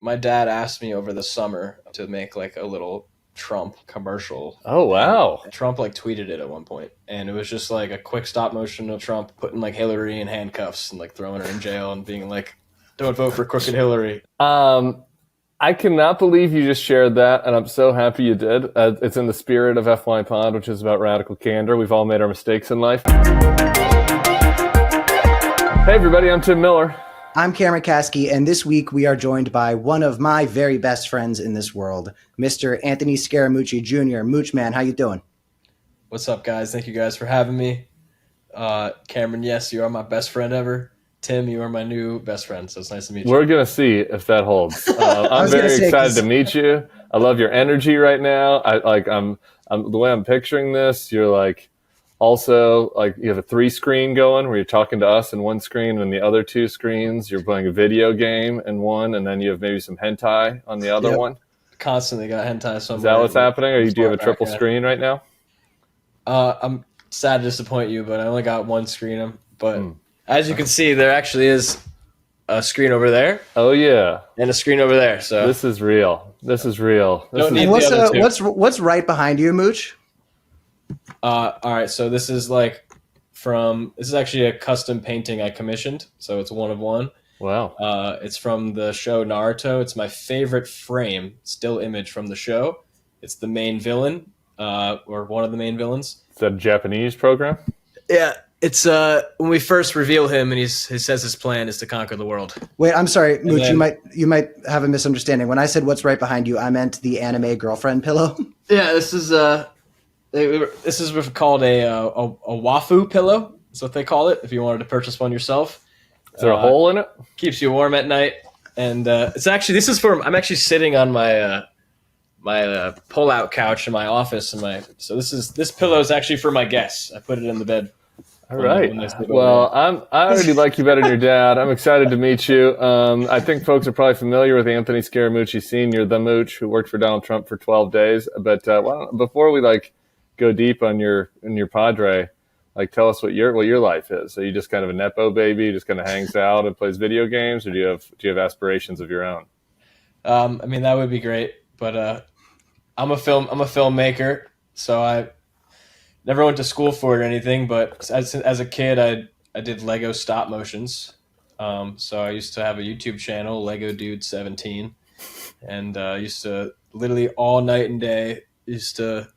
my dad asked me over the summer to make like a little Trump commercial. Oh, wow. And Trump like tweeted it at one point, and it was just like a quick stop motion of Trump putting like Hillary in handcuffs and like throwing her in jail and being like, "Don't vote for crooked Hillary." I cannot believe you just shared that, and I'm so happy you did. It's in the spirit of FYPod, which is about radical candor. We've all made our mistakes in life. Hey, everybody, I'm Tim Miller. I'm Cameron Kasky, and this week we are joined by one of my very best friends in this world, Mr. Anthony Scaramucci Jr. Mooch, man, how you doing? What's up, guys? Thank you guys for having me. Cameron, yes, you are my best friend ever. Tim, you are my new best friend, so it's nice to meet you. We're going to see if that holds. I'm very excited to meet you. I love your energy right now. I'm the way I'm picturing this, you're like, also, like you have a 3-screen going where you're talking to us in one screen, and the other 2 screens you're playing a video game in one, and then you have maybe some hentai on the other one. Constantly got hentai somewhere. Is that what's happening? Or do you have a triple screen right now? I'm sad to disappoint you, but I only got one screen. But as you can see, there actually is a screen over there. Oh yeah, and a screen over there. So this is real. This is real. What's right behind you, Mooch? All right, so this is actually a custom painting I commissioned, so it's one of one. Wow. It's from the show Naruto. It's my favorite frame, still image from the show. It's the main villain, or one of the main villains. Is that a Japanese program? Yeah, it's when we first reveal him, and he says his plan is to conquer the world. Wait, I'm sorry, Mooch. You might have a misunderstanding. When I said what's right behind you, I meant the anime girlfriend pillow. Yeah, this is called a wafu pillow. That's what they call it. If you wanted to purchase one yourself, is there a hole in it? Keeps you warm at night, and it's actually I'm actually sitting on my my pull-out couch in my office, so this pillow is actually for my guests. I put it in the bed. All right. Well, I already like you better than your dad. I'm excited to meet you. I think folks are probably familiar with Anthony Scaramucci Sr., the Mooch, who worked for Donald Trump for 12 days. But before we go deep on your padre, tell us what your life is. So you just kind of a nepo baby, just kind of hangs out and plays video games, or do you have aspirations of your own? I mean, that would be great, but I'm a filmmaker, so I never went to school for it or anything. But as a kid, I did Lego stop motions. So I used to have a YouTube channel, Lego Dude 17, and used to literally all night and day used to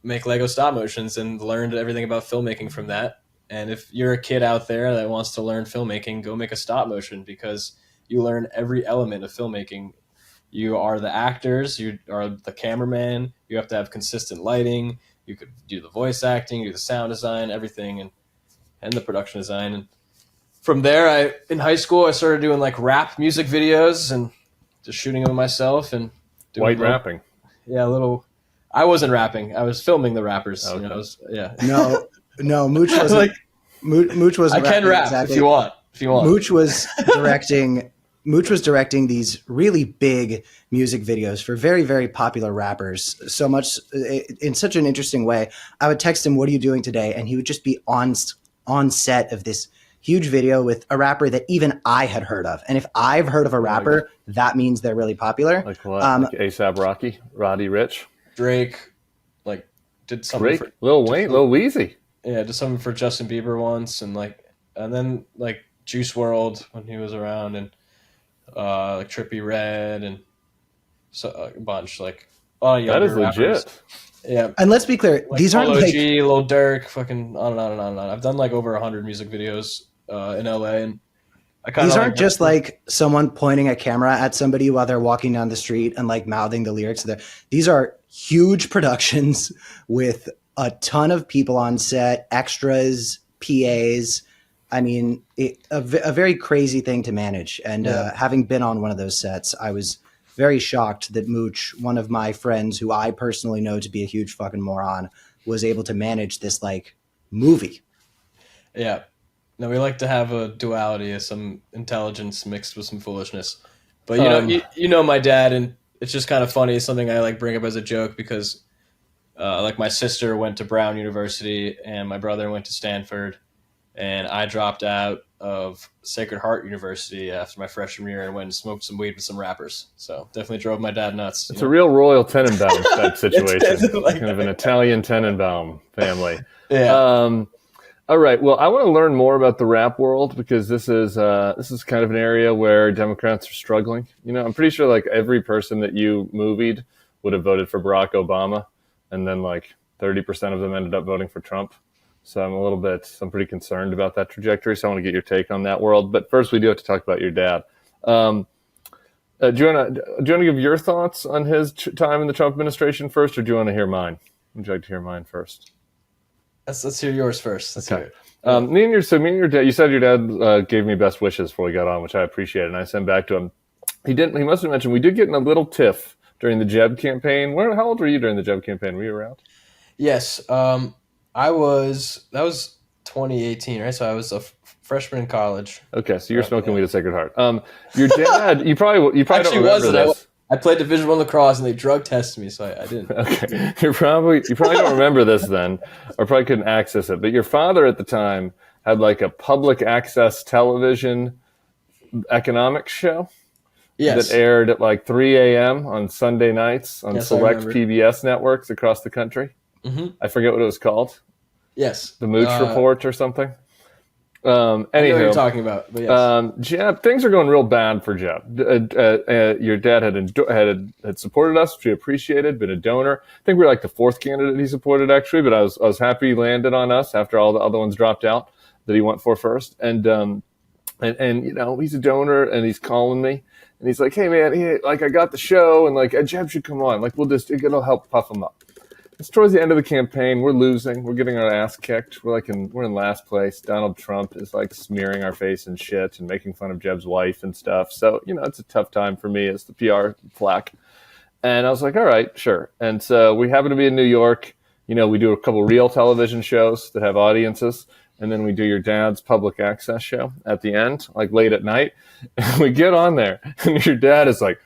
make Lego stop motions and learned everything about filmmaking from that. And if you're a kid out there that wants to learn filmmaking, go make a stop motion, because you learn every element of filmmaking. You are the actors, you are the cameraman, you have to have consistent lighting, you could do the voice acting, do the sound design, everything, and the production design. And from there, in high school, I started doing rap music videos and just shooting them myself and doing rapping. Yeah, I wasn't rapping. I was filming the rappers. Okay. No, Mooch wasn't. Mooch wasn't. I can rap exactly. If you want. Mooch was directing these really big music videos for very, very popular rappers. So much in such an interesting way. I would text him, "What are you doing today?" And he would just be on set of this huge video with a rapper that even I had heard of. And if I've heard of a rapper, that means they're really popular. Like what? Like A$AP Rocky, Roddy Ricch. Drake, did something for Lil Wayne, Lil Weezy. Yeah, did something for Justin Bieber once, and then Juice WRLD when he was around, and Trippie Redd, and a bunch that is rappers. Legit. Yeah, and let's be clear, these aren't Lil Durk, fucking on and on and on and on. I've done over 100 music videos in LA, and these aren't just someone pointing a camera at somebody while they're walking down the street and mouthing the lyrics. These are huge productions with a ton of people on set, extras, PAs. I mean, a very crazy thing to manage. And having been on one of those sets, I was very shocked that Mooch, one of my friends who I personally know to be a huge fucking moron, was able to manage this movie. Yeah. No, we like to have a duality of some intelligence mixed with some foolishness. But you know my dad, and it's just kind of funny. It's something I bring up as a joke because my sister went to Brown University and my brother went to Stanford, and I dropped out of Sacred Heart University after my freshman year and went and smoked some weed with some rappers. So definitely drove my dad nuts. It's a real Royal Tenenbaum type situation. It's like kind of an Italian Tenenbaum family. Yeah. All right. Well, I want to learn more about the rap world because this is kind of an area where Democrats are struggling. I'm pretty sure like every person that you movied would have voted for Barack Obama, and then like 30% of them ended up voting for Trump. So I'm pretty concerned about that trajectory. So I want to get your take on that world. But first, we do have to talk about your dad. Do you want to give your thoughts on his time in the Trump administration first, or do you want to hear mine? Would you like to hear mine first? Let's hear yours first. Let's hear it. Me and your dad. You said your dad gave me best wishes before we got on, which I appreciate, and I sent back to him. He didn't. He must have mentioned we did get in a little tiff during the Jeb campaign. How old were you during the Jeb campaign? Were you around? Yes. That was 2018, right? So I was a freshman in college. Okay, so you're smoking weed at Sacred Heart. Your dad, you probably don't remember this. I played Division I lacrosse and they drug tested me, so I didn't. Okay, you probably don't remember this then, or probably couldn't access it. But your father at the time had like a public access television economics show. Yes. That aired at like 3 a.m. on Sunday nights on select PBS networks across the country. Mm-hmm. I forget what it was called. Yes. The Mooch Report or something. I know what you're talking about, but yes. Jeb, things are going real bad for Jeb. Your dad had supported us, which we appreciated, been a donor. I think we were like the fourth candidate he supported, actually, but I was happy he landed on us after all the other ones dropped out that he went for first. And he's a donor, and he's calling me. And he's like, hey, man, I got the show, and like, Jeb should come on. Like, it'll help puff him up. It's towards the end of the campaign. We're losing. We're getting our ass kicked. We're in last place. Donald Trump is like smearing our face and shit and making fun of Jeb's wife and stuff. So, it's a tough time for me as the PR flack. And I was like, all right, sure. And so we happen to be in New York. We do a couple real television shows that have audiences. And then we do your dad's public access show at the end, like late at night. And we get on there and your dad is like,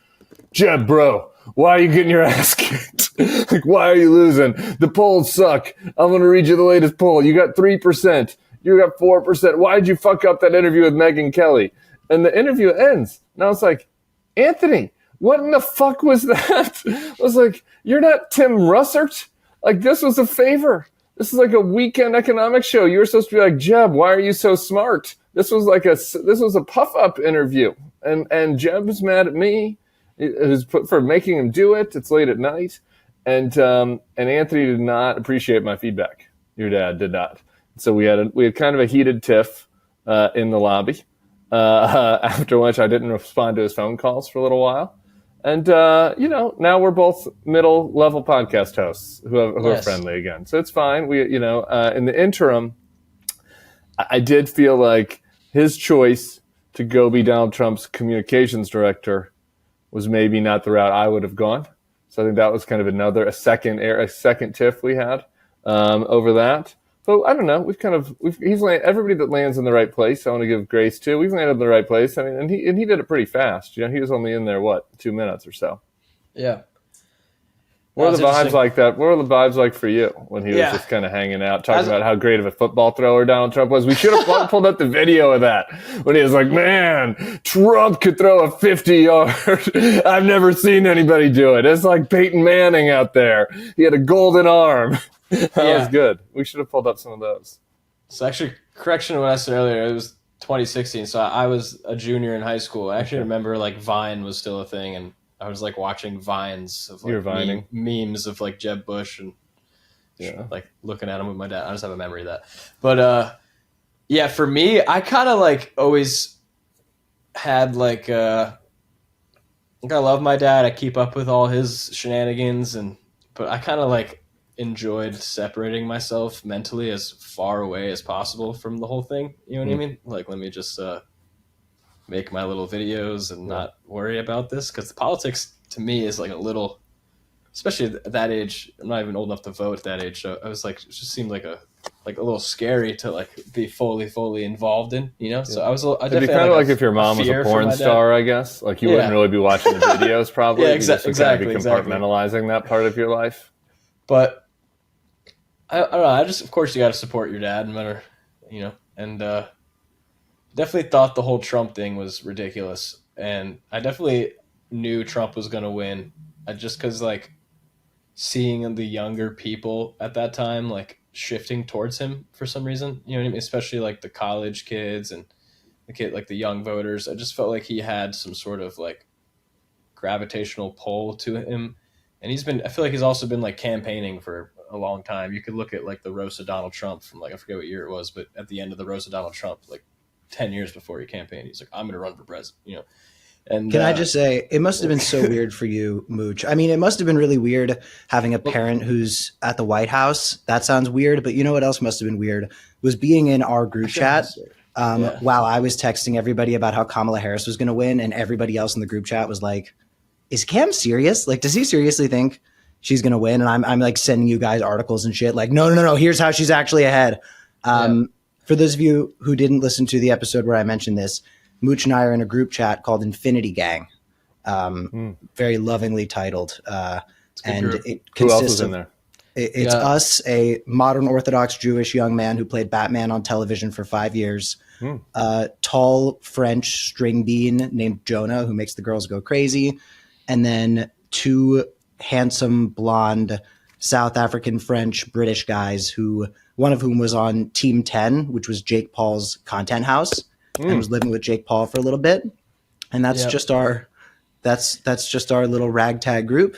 Jeb, bro, why are you getting your ass kicked? Like, why are you losing? The polls suck. I'm going to read you the latest poll. You got 3%. You got 4%. Why did you fuck up that interview with Megyn Kelly? And the interview ends. And I was like, Anthony, what in the fuck was that? I was like, you're not Tim Russert? Like, this was a favor. This is like a weekend economics show. You were supposed to be like, Jeb, why are you so smart? This was a puff-up interview. And Jeb was mad at me. It was for making him do it. It's late at night. And Anthony did not appreciate my feedback. Your dad did not. So we had kind of a heated tiff in the lobby, after which I didn't respond to his phone calls for a little while. And, now we're both middle-level podcast hosts who are friendly again. So it's fine. We, in the interim, I did feel like his choice to go be Donald Trump's communications director was maybe not the route I would have gone. So I think that was kind of a second tiff we had over that. But I don't know. Everybody that lands in the right place, I want to give grace to. We've landed in the right place. I mean, and he did it pretty fast. He was only in there 2 minutes or so. Yeah. What are the vibes like that? What were the vibes like for you when he was just kind of hanging out, talking about how great of a football thrower Donald Trump was? We should have pulled up the video of that when he was like, man, Trump could throw a 50-yard. I've never seen anybody do it. It's like Peyton Manning out there. He had a golden arm. That was good. We should have pulled up some of those. So actually, correction to what I said earlier, it was 2016. So I was a junior in high school. I actually remember like Vine was still a thing, and I was like watching vines of like memes of like Jeb Bush and like looking at him with my dad. I just have a memory of that. But for me, I kind of like always had like I love my dad. I keep up with all his shenanigans, but I kind of like enjoyed separating myself mentally as far away as possible from the whole thing. You know what I mean? Like, let me just make my little videos and not worry about this, because the politics to me is like a little, especially at that age. I'm not even old enough to vote at that age, so I was like, it just seemed like a little scary to like be fully involved in, So I was it'd be kind of like if your mom was a porn star, I guess. Like you wouldn't really be watching the videos probably. Exactly. Compartmentalizing that part of your life. But I don't know. Of course you got to support your dad no matter, and definitely thought the whole Trump thing was ridiculous, and I definitely knew Trump was going to win. Just because like seeing the younger people at that time like shifting towards him for some reason, you know what I mean? Especially like the college kids and the young voters. I just felt like he had some sort of like gravitational pull to him, and I feel like he's also been like campaigning for a long time. You could look at like the roast of Donald Trump from like I forget what year it was, but at the end of the roast of Donald Trump, like 10 years before he campaigned, he's like, I'm going to run for president, you know. And can I just say, it must have been so weird for you, Mooch. I mean, it must have been really weird having a parent who's at the White House. That sounds weird, but you know what else must have been weird? Was being in our group chat while I was texting everybody about how Kamala Harris was going to win, and everybody else in the group chat was like, is Cam serious? Like, does he seriously think she's going to win? And I'm like sending you guys articles and shit like, no, here's how she's actually ahead. For those of you who didn't listen to the episode where I mentioned this, Mooch and I are in a group chat called Infinity Gang, very lovingly titled. And it consists who else is in there? It's us, a modern Orthodox Jewish young man who played Batman on television for 5 years, a tall French string bean named Jonah who makes the girls go crazy, and then 2 handsome, blonde, South African, French, British guys who one of whom was on Team 10, which was Jake Paul's content house. And was living with Jake Paul for a little bit, and that's just our little ragtag group.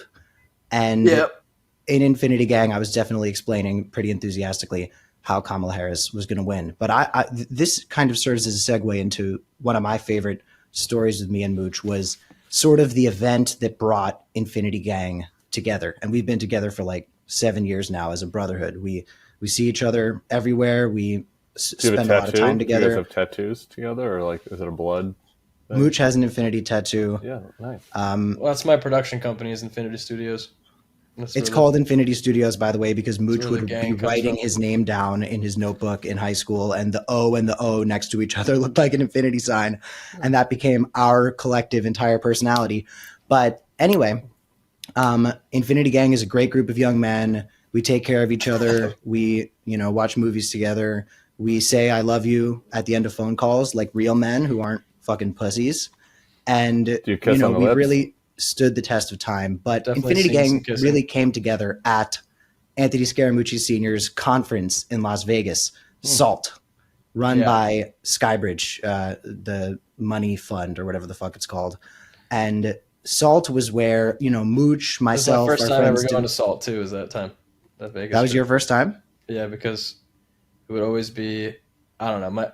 And in Infinity Gang, I was definitely explaining pretty enthusiastically how Kamala Harris was going to win. But this kind of serves as a segue into one of my favorite stories with me and Mooch was sort of the event that brought Infinity Gang together, and we've been together for like 7 years now as a brotherhood. We see each other everywhere. We spend a lot of time together. You guys have tattoos together, or like is it a blood thing? Mooch has an Infinity tattoo. Yeah, nice. Well, that's my production company is Infinity Studios. It's called Infinity Studios, by the way, because Mooch would be writing his name down in his notebook in high school, and the O next to each other looked like an infinity sign, and that became our collective entire personality. But anyway, Infinity Gang is a great group of young men. We take care of each other. We, watch movies together. We say I love you at the end of phone calls like real men who aren't fucking pussies. And, do you kiss on the we lips? really stood the test of time. But Definitely Infinity Gang kissing. really came together at Anthony Scaramucci Sr.'s conference in Las Vegas, SALT, run by Skybridge, the money fund or whatever the fuck it's called. And SALT was where, Mooch, myself, this is my first our time friends ever going to SALT too. Is that time? That Vegas. That was your first time? Yeah, because it would always be, I don't know.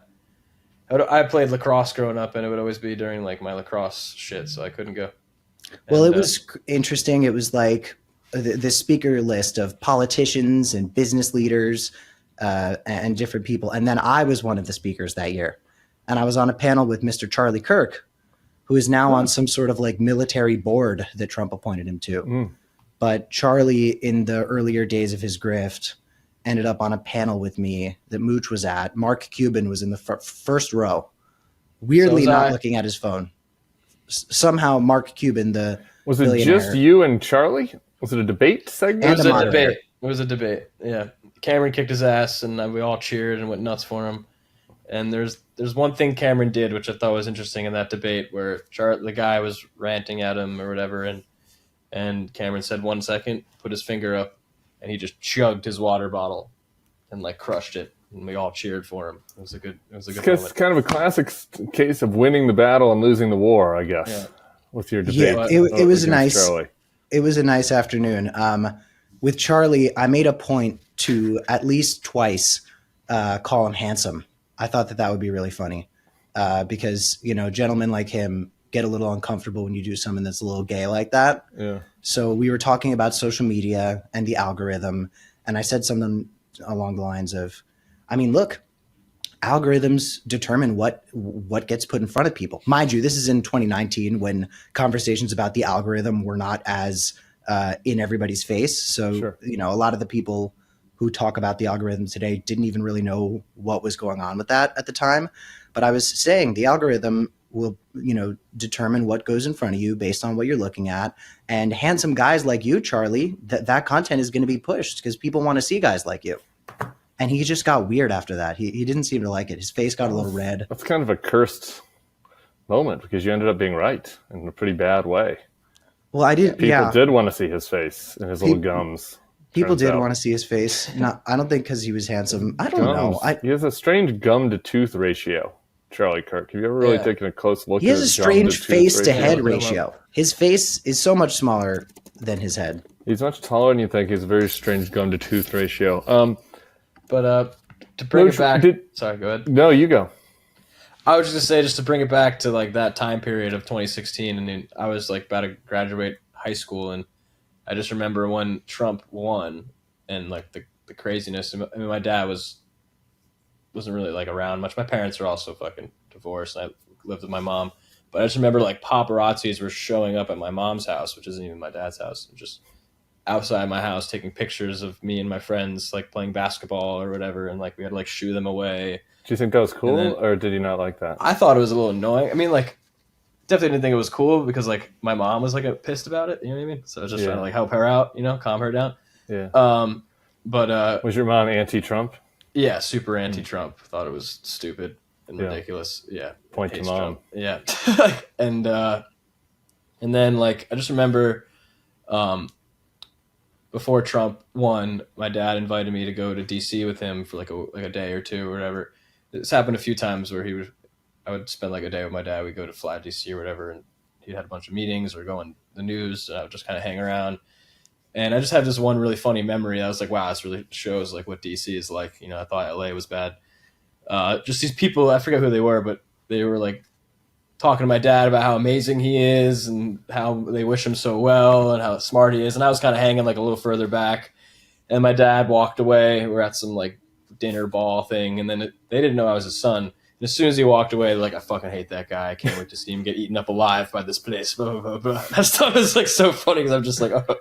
I played lacrosse growing up, and it would always be during like my lacrosse shit, so I couldn't go. Well, it was interesting. It was like the speaker list of politicians and business leaders and different people. And then I was one of the speakers that year. And I was on a panel with Mr. Charlie Kirk, who is now on some sort of like military board that Trump appointed him to. But Charlie, in the earlier days of his grift, ended up on a panel with me that Mooch was at. Mark Cuban was in the first row, weirdly not looking at his phone. Somehow Mark Cuban, the was it just you and Charlie? Was it a debate segment? It was a debate. It was a debate. Yeah, Cameron kicked his ass, and we all cheered and went nuts for him. And there's one thing Cameron did, which I thought was interesting in that debate, where the guy was ranting at him or whatever, and Cameron said 1 second, put his finger up, and he just chugged his water bottle and like crushed it, and we all cheered for him. It was a good moment. It's kind of a classic case of winning the battle and losing the war, I guess. Yeah. With your debate. Yeah, it was Charlie. It was a nice afternoon. With Charlie, I made a point to at least twice call him handsome. I thought that would be really funny because, gentlemen like him get a little uncomfortable when you do something that's a little gay like that. Yeah. So we were talking about social media and the algorithm, and I said something along the lines of, look, algorithms determine what gets put in front of people. Mind you, this is in 2019 when conversations about the algorithm were not as in everybody's face. So, sure. A lot of the people who talk about the algorithm today didn't even really know what was going on with that at the time. But I was saying the algorithm will, determine what goes in front of you based on what you're looking at. And handsome guys like you, Charlie, that content is going to be pushed because people want to see guys like you. And he just got weird after that. He didn't seem to like it. His face got a little red. That's kind of a cursed moment because you ended up being right in a pretty bad way. Well, I did. People did want to see his face and his little gums. People did want to see his face. I don't think because he was handsome. I don't know. He has a strange gum to tooth ratio. Charlie Kirk, have you ever really taken a close look? He has a strange face to head ratio. His face is so much smaller than his head. He's much taller than you think. He has a very strange gum to tooth ratio. But to bring it back, sorry, go ahead. No, you go. I was just gonna say, just to bring it back to like that time period of 2016, and then I was like about to graduate high school, and I just remember when Trump won, and like the craziness. I mean, my dad wasn't really like around much. My parents are also fucking divorced, and I lived with my mom. But I just remember like paparazzis were showing up at my mom's house, which isn't even my dad's house, and just outside my house taking pictures of me and my friends like playing basketball or whatever, and like we had to like shoo them away. Do you think that was cool, or did you not like that? I thought it was a little annoying. I mean, like, definitely didn't think it was cool because like my mom was like pissed about it. You know what I mean? So I was just trying to like help her out, you know, calm her down. Yeah. But was your mom anti-Trump? Yeah, super anti-Trump. Thought it was stupid and ridiculous. Yeah. Point to mom. Trump. Yeah. and then like I just remember before Trump won, my dad invited me to go to DC with him for like a day or two or whatever. This happened a few times where I would spend like a day with my dad. We'd go to fly DC or whatever, and he'd had a bunch of meetings or go on the news, and I would just kind of hang around. And I just have this one really funny memory. I was like, wow, this really shows like what DC is like. You know, I thought LA was bad. Just these people, I forget who they were, but they were like talking to my dad about how amazing he is and how they wish him so well and how smart he is. And I was kind of hanging like a little further back. And my dad walked away. We were at some like dinner ball thing. And then they didn't know I was his son. And as soon as he walked away, they're like, I fucking hate that guy. I can't wait to see him get eaten up alive by this place. Blah, blah, blah. That stuff is like so funny because I'm just like, oh.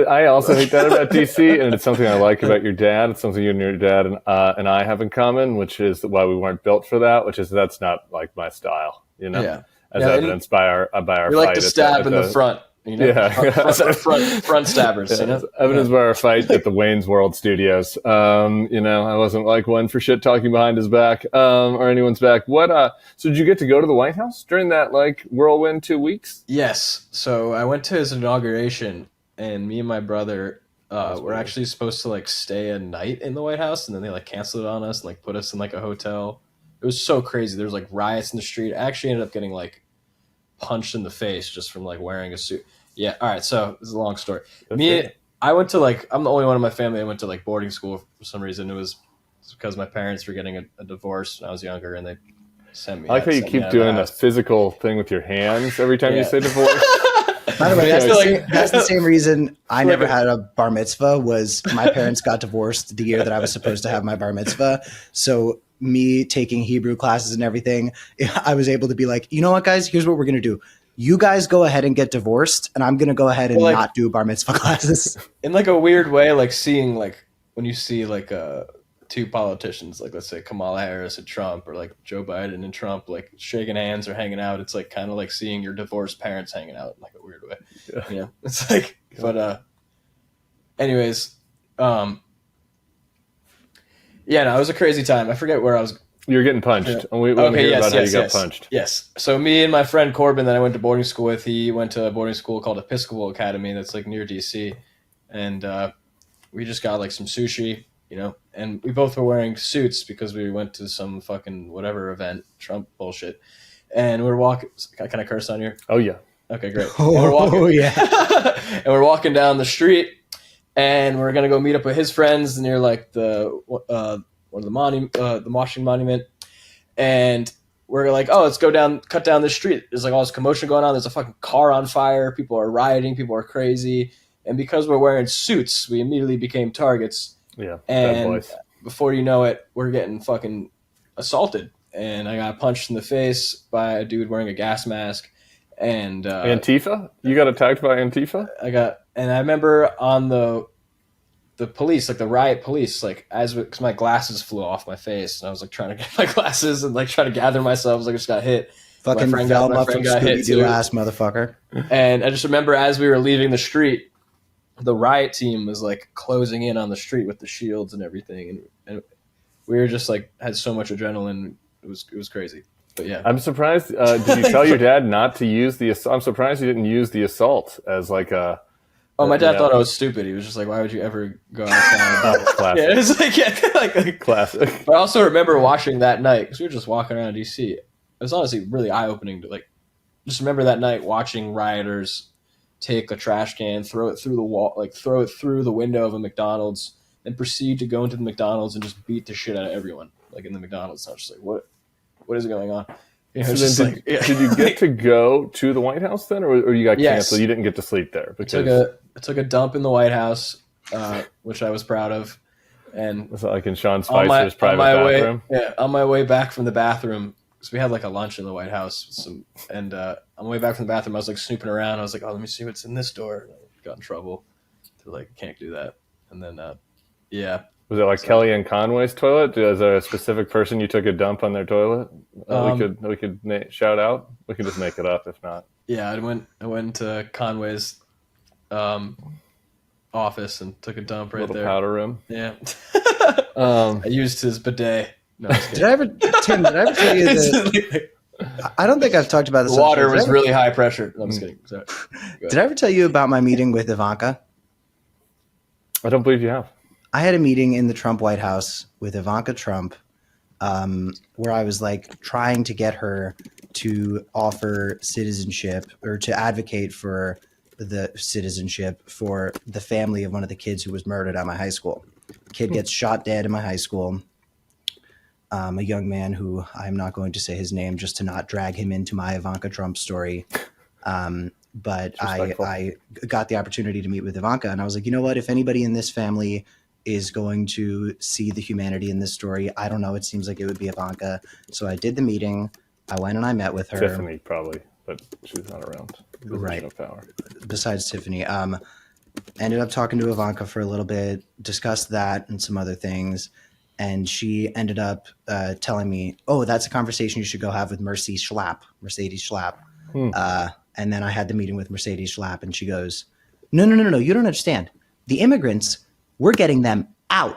I also hate that about DC, and it's something I like about your dad. It's something you and your dad and I have in common, which is why we weren't built for that. Which is that's not like my style, you know. As evidenced by our fight. We like to stab in the front. You know? front stabbers. You know? Evidence by our fight at the Wayne's World Studios. You know, I wasn't like one for shit talking behind his back or anyone's back. So did you get to go to the White House during that like whirlwind 2 weeks? Yes. So I went to his inauguration, and me and my brother were actually supposed to like stay a night in the White House, and then they like canceled it on us and like put us in like a hotel. It was so crazy. There was like riots in the street. I actually ended up getting like punched in the face just from like wearing a suit. Yeah. All right. So this is a long story. I went to like, I'm the only one in my family that went to like boarding school for some reason. It was because my parents were getting a divorce when I was younger, and they sent me. I like how you keep doing a physical thing with your hands every time you say divorce. By the way, that's the same reason I never had a bar mitzvah. Was my parents got divorced the year that I was supposed to have my bar mitzvah. So me taking Hebrew classes and everything, I was able to be like, you know what, guys, here's what we're going to do. You guys go ahead and get divorced, and I'm going to go ahead and not do bar mitzvah classes. In like a weird way, like seeing like when you see like two politicians, like let's say Kamala Harris and Trump, or like Joe Biden and Trump, like shaking hands or hanging out. It's like kind of like seeing your divorced parents hanging out in like a weird way. Yeah. You know? It's like, but anyways, yeah, no, it was a crazy time. I forget where I was. You were getting punched. Yeah. And we want to hear about how you got punched. Yes. So me and my friend Corbin that I went to boarding school with, he went to a boarding school called Episcopal Academy that's like near DC. And we just got like some sushi, you know, and we both were wearing suits because we went to some fucking whatever event, Trump bullshit. And we're walking. Can I curse on here? Oh, yeah. Okay, great. Oh, yeah. And we're walking down the street, and we're going to go meet up with his friends near like the one of the Washington Monument, and we're like, oh, let's cut down this street. There's like all this commotion going on. There's a fucking car on fire. People are rioting. People are crazy. And because we're wearing suits, we immediately became targets. Yeah. And before you know it, we're getting fucking assaulted. And I got punched in the face by a dude wearing a gas mask. And Antifa? You got attacked by Antifa? And I remember on the police, like the riot police, like because my glasses flew off my face, and I was like trying to get my glasses and like trying to gather myself. I was like, I just got hit. Fucking Velma from Scooby-Doo ass motherfucker. And I just remember as we were leaving the street, the riot team was like closing in on the street with the shields and everything, and we were just like had so much adrenaline. It was crazy. But yeah, I'm surprised. Did you tell your dad not to use the? I'm surprised you didn't use the assault as like a. Oh, my dad thought I was stupid. He was just like, "Why would you ever go outside?" Classic. Yeah, it's like Classic. But I also remember watching that night because we were just walking around DC. It was honestly really eye opening to like just remember that night watching rioters take a trash can, throw it through the wall, like throw it through the window of a McDonald's, and proceed to go into the McDonald's and just beat the shit out of everyone, like in the McDonald's. So I was just like, what is going on? You know, so then did you get to go to the White House then, or you got canceled? You didn't get to sleep there because I took a dump in the White House, which I was proud of, and was that like in Sean Spicer's private bathroom? On my way back from the bathroom, because we had like a lunch in the White House, on the way back from the bathroom, I was like snooping around. I was like, oh, let me see what's in this door. And I got in trouble. They're like, can't do that. And then, yeah. Was it like Kellyanne Conway's toilet? Is there a specific person you took a dump on their toilet? We could shout out. We could just make it up if not. Yeah, I went to Conway's office and took a dump right little there. Powder room. Yeah. I used his bidet. No, did I ever tell you that? I don't think I've talked about this. The water was really high pressure. No, I'm just kidding. Sorry. Did I ever tell you about my meeting with Ivanka? I don't believe you have. I had a meeting in the Trump White House with Ivanka Trump, where I was like trying to get her to offer citizenship or to advocate for the citizenship for the family of one of the kids who was murdered at my high school. Kid gets shot dead in my high school. A young man who I'm not going to say his name just to not drag him into my Ivanka Trump story. But I got the opportunity to meet with Ivanka, and I was like, you know what? If anybody in this family is going to see the humanity in this story, I don't know. It seems like it would be Ivanka. So I did the meeting. I went and I met with her. Tiffany probably, but she's not around. Right. No power. Besides Tiffany. Ended up talking to Ivanka for a little bit, discussed that and some other things. And she ended up telling me, oh, that's a conversation you should go have with Mercedes Schlapp. And then I had the meeting with Mercedes Schlapp, and she goes, no, you don't understand. The immigrants, we're getting them out.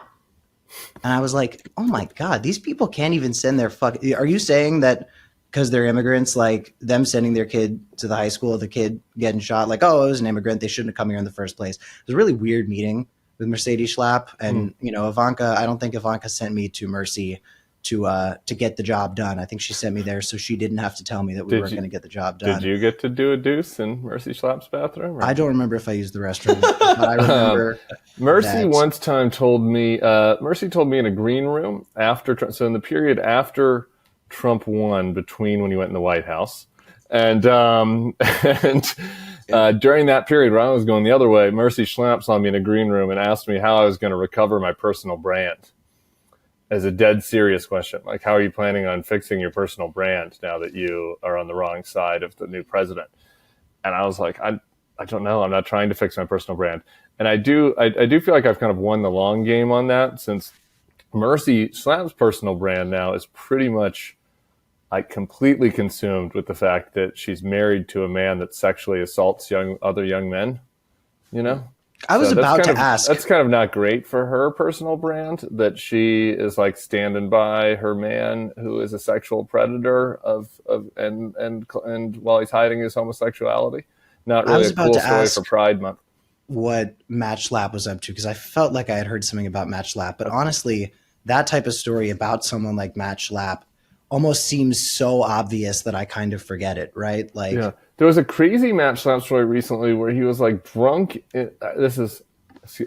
And I was like, oh my God, these people can't even send their are you saying that because they're immigrants, like them sending their kid to the high school, the kid getting shot, like, oh, it was an immigrant, they shouldn't have come here in the first place. It was a really weird meeting with Mercedes Schlapp. And, you know, Ivanka, I don't think Ivanka sent me to Mercy to get the job done. I think she sent me there so she didn't have to tell me that we weren't going to get the job done. Did you get to do a deuce in Mercy Schlapp's bathroom? Or? I don't remember if I used the restroom, but I remember Mercy told me in a green room so in the period after Trump won, between when he went in the White House and during that period where I was going the other way, Mercy Schlapp saw me in a green room and asked me how I was going to recover my personal brand. As a dead serious question, like, how are you planning on fixing your personal brand now that you are on the wrong side of the new president? And I was like, I don't know. I'm not trying to fix my personal brand. And I do feel like I've kind of won the long game on that, since Mercy Schlapp's personal brand now is pretty much like completely consumed with the fact that she's married to a man that sexually assaults other young men, you know? I was about to ask. That's kind of not great for her personal brand, that she is like standing by her man who is a sexual predator and while he's hiding his homosexuality. Not really a cool story for Pride Month. What Matt Schlapp was up to, because I felt like I had heard something about Matt Schlapp, but honestly, that type of story about someone like Matt Schlapp almost seems so obvious that I kind of forget it, right? Like, yeah. There was a crazy Matt Schlapp story recently where he was like drunk. This is,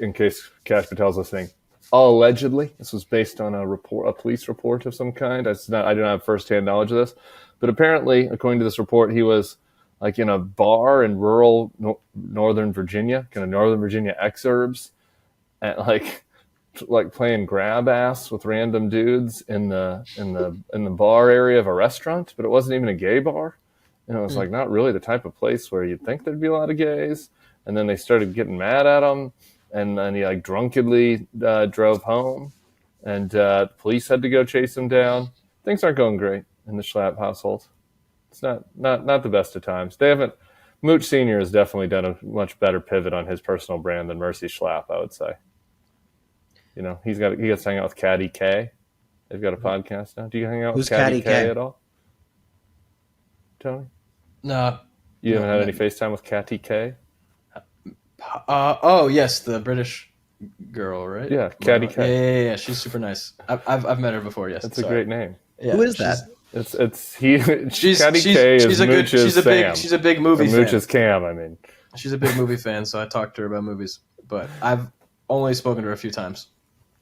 in case Cash Patel's listening, all allegedly. This was based on a police report of some kind. I don't have firsthand knowledge of this, but apparently, according to this report, he was like in a bar in rural Northern Virginia, kind of Northern Virginia exurbs, and like playing grab ass with random dudes in the bar area of a restaurant, but it wasn't even a gay bar. And it was like not really the type of place where you'd think there'd be a lot of gays. And then they started getting mad at him, and then he like drunkenly drove home, and police had to go chase him down. Things aren't going great in the Schlapp household. It's not the best of times. They haven't. Mooch Sr. has definitely done a much better pivot on his personal brand than Mercy Schlapp, I would say. You know, he gets to hang out with Caddy K. They've got a podcast now. Do you hang out with Caddy K at all, Tony? No. You haven't had any FaceTime with Caddy K? Oh yes, the British girl, right? Yeah, Caddy K. Yeah. She's super nice. I've met her before. Yes, that's a great name. Yeah, who is that? Caddy K is Mooch's Sam. She's a big movie fan. Mooch's Cam. I mean, she's a big movie fan, so I talked to her about movies. But I've only spoken to her a few times.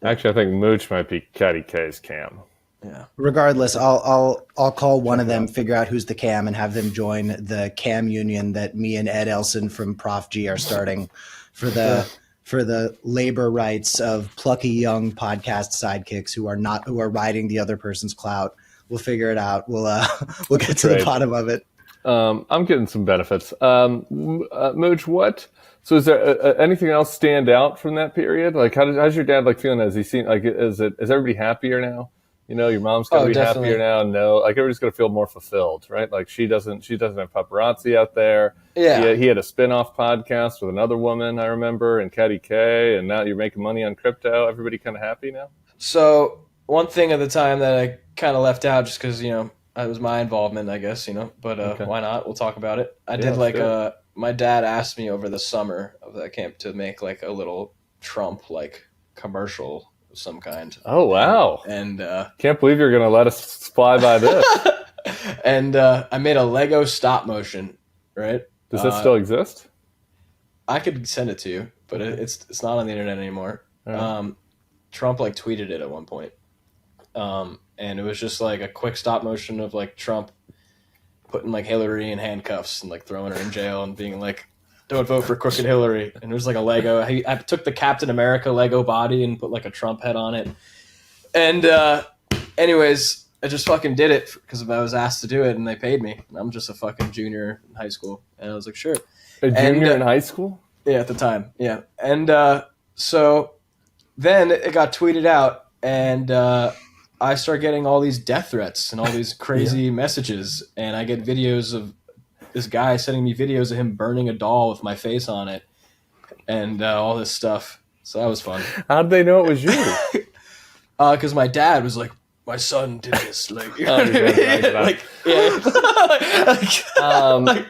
Actually, I think Mooch might be Caddy K's Cam. Yeah. Regardless, I'll call one of them, figure out who's the Cam, and have them join the Cam union that me and Ed Elson from Prof G are starting for the labor rights of plucky young podcast sidekicks who are riding the other person's clout. We'll figure it out. We'll get to the bottom of it. I'm getting some benefits. Mooch, what? So is there anything else stand out from that period? Like, how's your dad like feeling? Has he seen like is everybody happier now? You know, your mom's gonna be definitely happier now. No, like everybody's gonna feel more fulfilled, right? Like she doesn't have paparazzi out there. Yeah, he had a spin-off podcast with another woman, I remember, and Caddy K, and now you're making money on crypto. Everybody kind of happy now. So one thing at the time that I kind of left out just because, you know, it was my involvement, I guess, you know, but why not? We'll talk about it. I did my dad asked me over the summer of that camp to make like a little Trump like commercial of some kind. Oh, wow. And can't believe you're going to let us fly by this. And I made a Lego stop motion, right? Does this still exist? I could send it to you, but it's not on the internet anymore. Right. Trump like tweeted it at one point. And it was just like a quick stop motion of like Trump putting like Hillary in handcuffs and like throwing her in jail and being like, don't vote for crooked Hillary. And it was like a Lego. I took the Captain America Lego body and put like a Trump head on it. And anyways, I just fucking did it because I was asked to do it and they paid me. And I'm just a fucking junior in high school. And I was like, sure. A junior in high school? Yeah, at the time. Yeah. And so then it got tweeted out and I start getting all these death threats and all these crazy messages, and I get videos of this guy sending me videos of him burning a doll with my face on it, and all this stuff. So that was fun. How did they know it was you? Because my dad was like, "My son did this." Like, you know what I mean?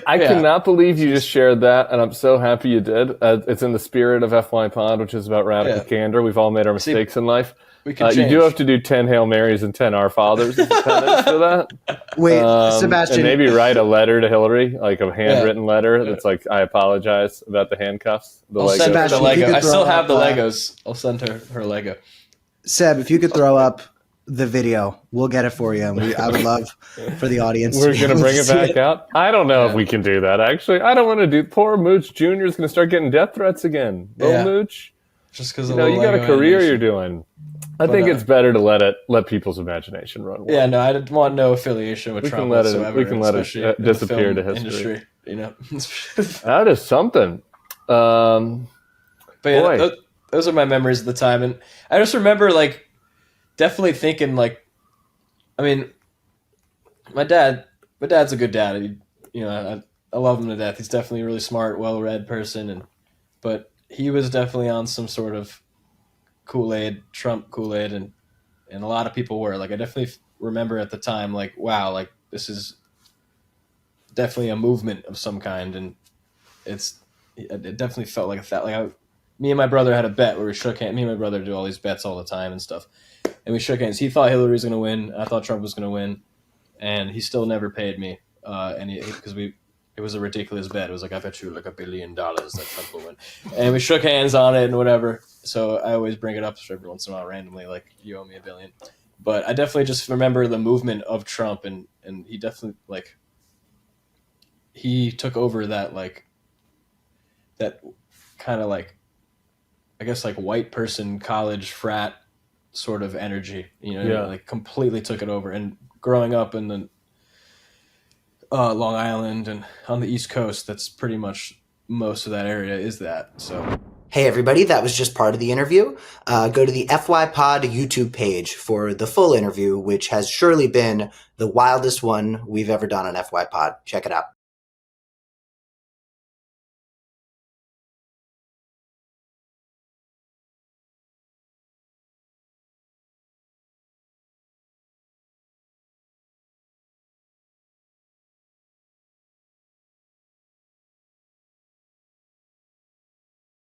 I cannot believe you just shared that, and I'm so happy you did. It's in the spirit of FYPod, which is about radical candor. We've all made our mistakes in life. We can you do have to do 10 Hail Marys and 10 Our Fathers as a penance for that. Wait, Sebastian. And maybe write a letter to Hillary, like a handwritten letter that's like, I apologize about the handcuffs. I'll send her the Lego. I still have the Legos. I'll send her Lego. Seb, if you could throw up the video, we'll get it for you. And I would love for the audience We're going to bring it back out? I don't know if we can do that, actually. I don't want to do. Poor Mooch Jr. is going to start getting death threats again. Mooch. Just because you got a career you're doing. I think it's better to let people's imagination run wild. Yeah, no, I want no affiliation with Trump whatsoever. We can let it disappear to history. Industry, you know, that is something. But yeah, those are my memories of the time, and I just remember like definitely thinking like, I mean, my dad's a good dad. I love him to death. He's definitely a really smart, well-read person, but he was definitely on some sort of Trump Kool-Aid, and a lot of people were. Like, I definitely remember at the time, like, wow, like, this is definitely a movement of some kind, and it definitely felt like me and my brother had a bet where we shook hands. Me and my brother do all these bets all the time and stuff, and we shook hands. He thought Hillary was going to win. I thought Trump was going to win, and he still never paid me, because it was a ridiculous bet. It was like, I bet you like $1 billion that Trump will win. And we shook hands on it and whatever. So I always bring it up every once in a while randomly, like, you owe me $1 billion. But I definitely just remember the movement of Trump, and he definitely, like, he took over that, like, that kind of, like, I guess, like, white person, college, frat sort of energy, like, completely took it over. And growing up in the Long Island and on the East Coast, that's pretty much most of that area is that. So, hey everybody, that was just part of the interview. Go to the FYPod YouTube page for the full interview, which has surely been the wildest one we've ever done on FYPod. Check it out.